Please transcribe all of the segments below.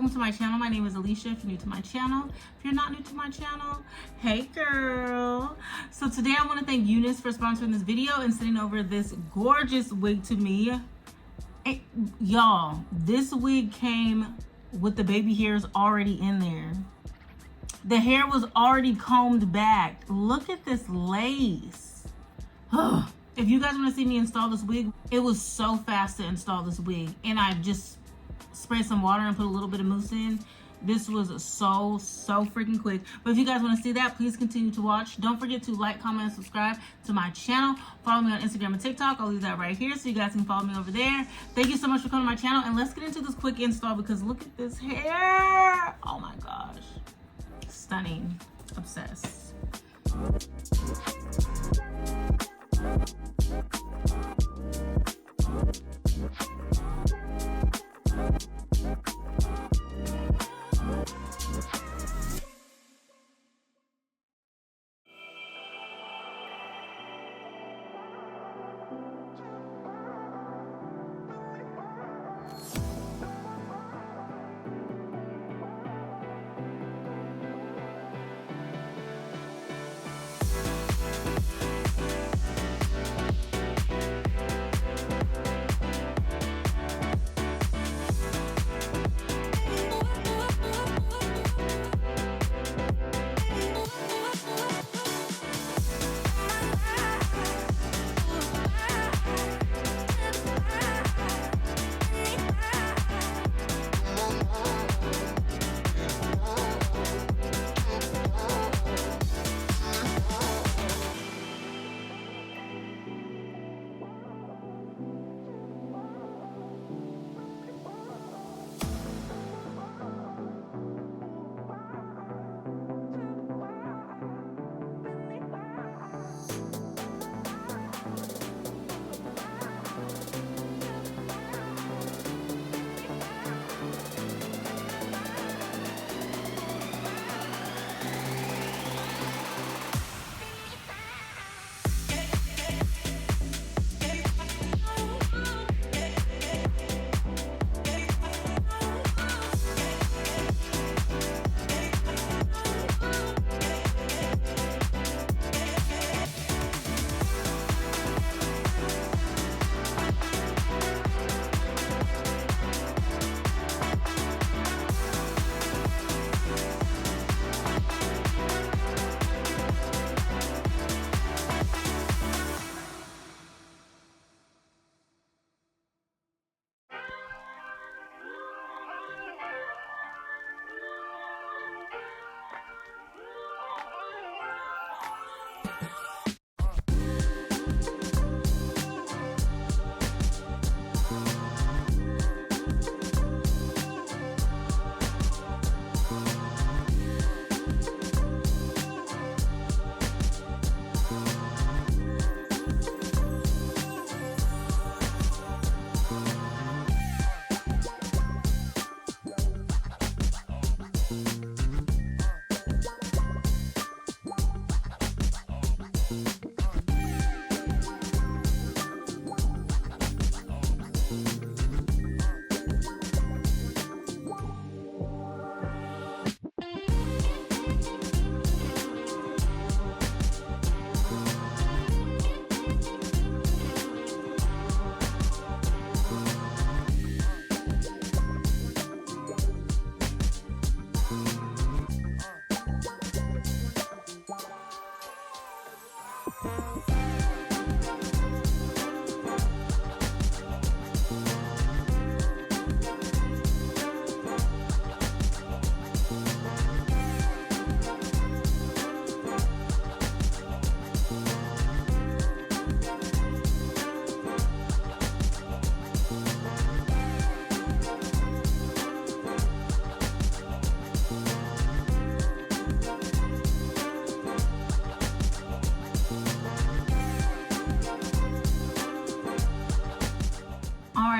welcome to my channel. My name is Alishia if you're new to my channel. If you're not new to my channel, hey girl. So today I want to thank UNice for sponsoring this video and sending over this gorgeous wig to me. Y'all, this wig came with the baby hairs already in there. The hair was already combed back. Look at this lace. If you guys want to see me install this wig, it was so fast to install this wig, and I just sprayed some water and put a little bit of mousse in. This was so freaking quick. But if you guys want to see that, please continue to watch. Don't forget to like, comment, and subscribe to my channel. Follow me on Instagram and TikTok. I'll leave that right here so you guys can follow me over there. Thank you so much for coming to my channel, and let's get into this quick install because look at this hair. Oh my gosh, stunning. Obsessed.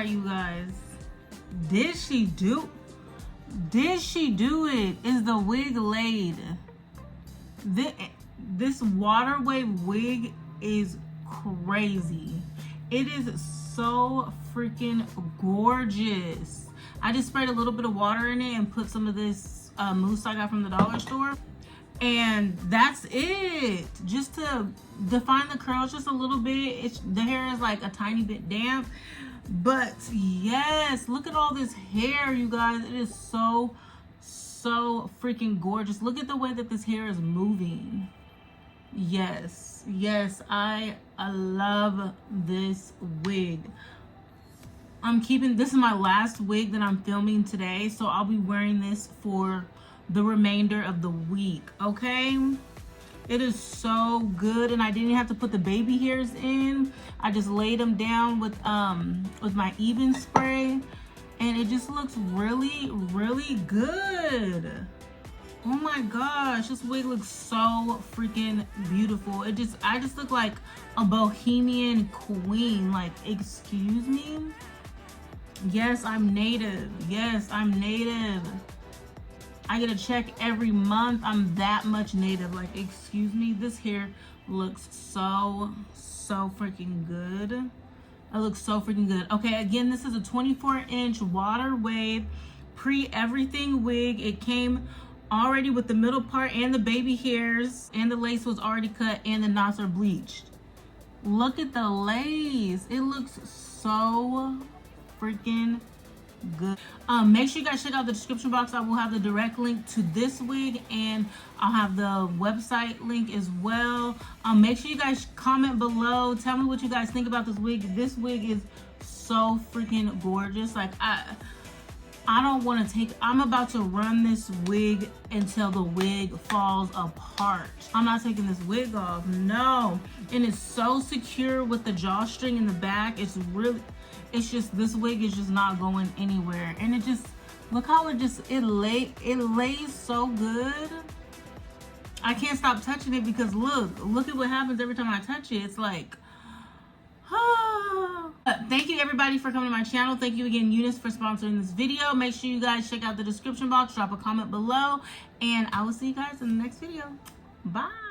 You guys, did she do it? Is the wig laid? This water wave wig is crazy. It is so freaking gorgeous. I just sprayed a little bit of water in it and put some of this mousse I got from the dollar store. And that's it. Just to define the curls just a little bit. The hair is like a tiny bit damp. But yes, look at all this hair, you guys. It is so freaking gorgeous. Look at the way that this hair is moving. Yes, I love this wig. This is my last wig that I'm filming today, so I'll be wearing this for the remainder of the week, okay? It is so good, and I didn't have to put the baby hairs in. I just laid them down with my even spray, and it just looks really good. Oh my gosh, this wig looks so freaking beautiful. I just look like a bohemian queen. Like, excuse me? Yes, I'm native. Yes, I'm native. I get a check every month. I'm that much native. Like, excuse me? This hair looks so freaking good. It looks so freaking good. Okay, again, this is a 24-inch water wave pre-everything wig. It came already with the middle part and the baby hairs, and the lace was already cut, and the knots are bleached. Look at the lace. It looks so freaking good. Make sure you guys check out the description box. I will have the direct link to this wig, and I'll have the website link as well. Make sure you guys comment below. Tell me what you guys think about this wig. This wig is so freaking gorgeous. Like, I don't want to take, I'm about to run this wig until the wig falls apart. I'm not taking this wig off, no. And it's so secure with the drawstring in the back. It's just, this wig is just not going anywhere. And it just, look how it lays so good. I can't stop touching it because look at what happens every time I touch it. It's like, thank you everybody for coming to my channel. Thank you again, UNice, for sponsoring this video. Make sure you guys check out the description box, drop a comment below, and I will see you guys in the next video. Bye.